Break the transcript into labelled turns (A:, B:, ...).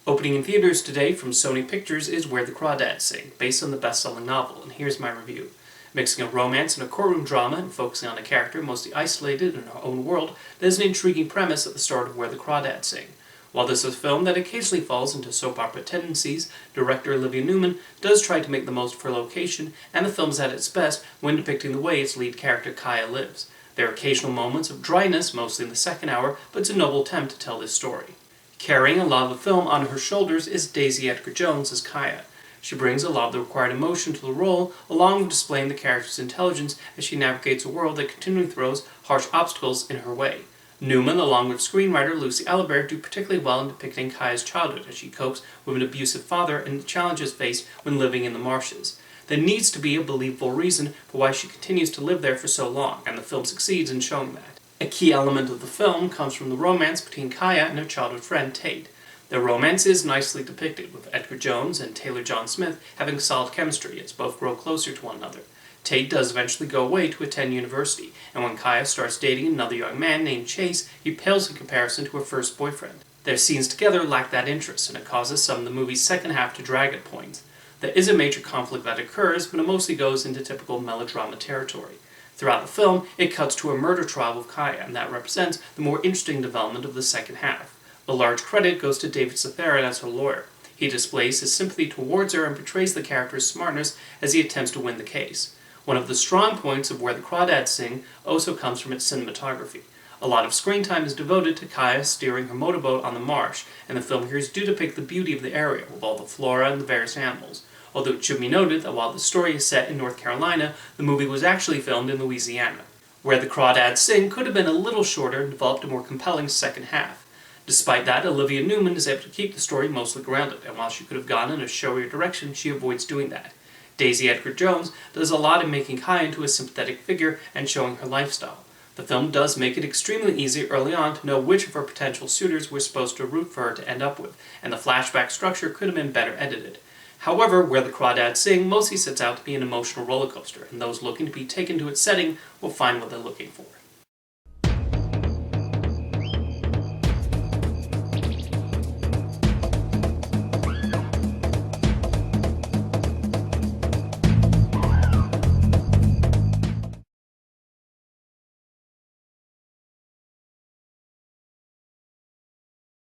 A: Opening in theaters today from Sony Pictures is Where the Crawdads Sing, based on the best-selling novel, and here's my review. Mixing a romance and a courtroom drama and focusing on a character mostly isolated in her own world, there's an intriguing premise at the start of Where the Crawdads Sing. While this is a film that occasionally falls into soap opera tendencies, director Olivia Newman does try to make the most of her location, and the film is at its best when depicting the way its lead character Kaya lives. There are occasional moments of dryness, mostly in the second hour, but it's a noble attempt to tell this story. Carrying a lot of the film on her shoulders is Daisy Edgar-Jones as Kaya. She brings a lot of the required emotion to the role, along with displaying the character's intelligence as she navigates a world that continually throws harsh obstacles in her way. Newman, along with screenwriter Lucy Albert, do particularly well in depicting Kaya's childhood as she copes with an abusive father and the challenges faced when living in the marshes. There needs to be a believable reason for why she continues to live there for so long, and the film succeeds in showing that. A key element of the film comes from the romance between Kaya and her childhood friend Tate. Their romance is nicely depicted, with Edgar-Jones and Taylor John Smith having solid chemistry as both grow closer to one another. Tate does eventually go away to attend university, and when Kaya starts dating another young man named Chase, he pales in comparison to her first boyfriend. Their scenes together lack that interest, and it causes some of the movie's second half to drag at points. There is a major conflict that occurs, but it mostly goes into typical melodrama territory. Throughout the film, it cuts to a murder trial with Kaya, and that represents the more interesting development of the second half. A large credit goes to David Strathairn as her lawyer. He displays his sympathy towards her and portrays the character's smartness as he attempts to win the case. One of the strong points of Where the Crawdads Sing also comes from its cinematography. A lot of screen time is devoted to Kaya steering her motorboat on the marsh, and the filmmakers do depict the beauty of the area with all the flora and the various animals. Although it should be noted that while the story is set in North Carolina, the movie was actually filmed in Louisiana. Where the Crawdads Sing could have been a little shorter and developed a more compelling second half. Despite that, Olivia Newman is able to keep the story mostly grounded, and while she could have gone in a showier direction, she avoids doing that. Daisy Edgar-Jones does a lot in making Kaya into a sympathetic figure and showing her lifestyle. The film does make it extremely easy early on to know which of her potential suitors we're supposed to root for her to end up with, and the flashback structure could have been better edited. However, Where the Crawdads Sing mostly sets out to be an emotional roller coaster, and those looking to be taken to its setting will find what they're looking for.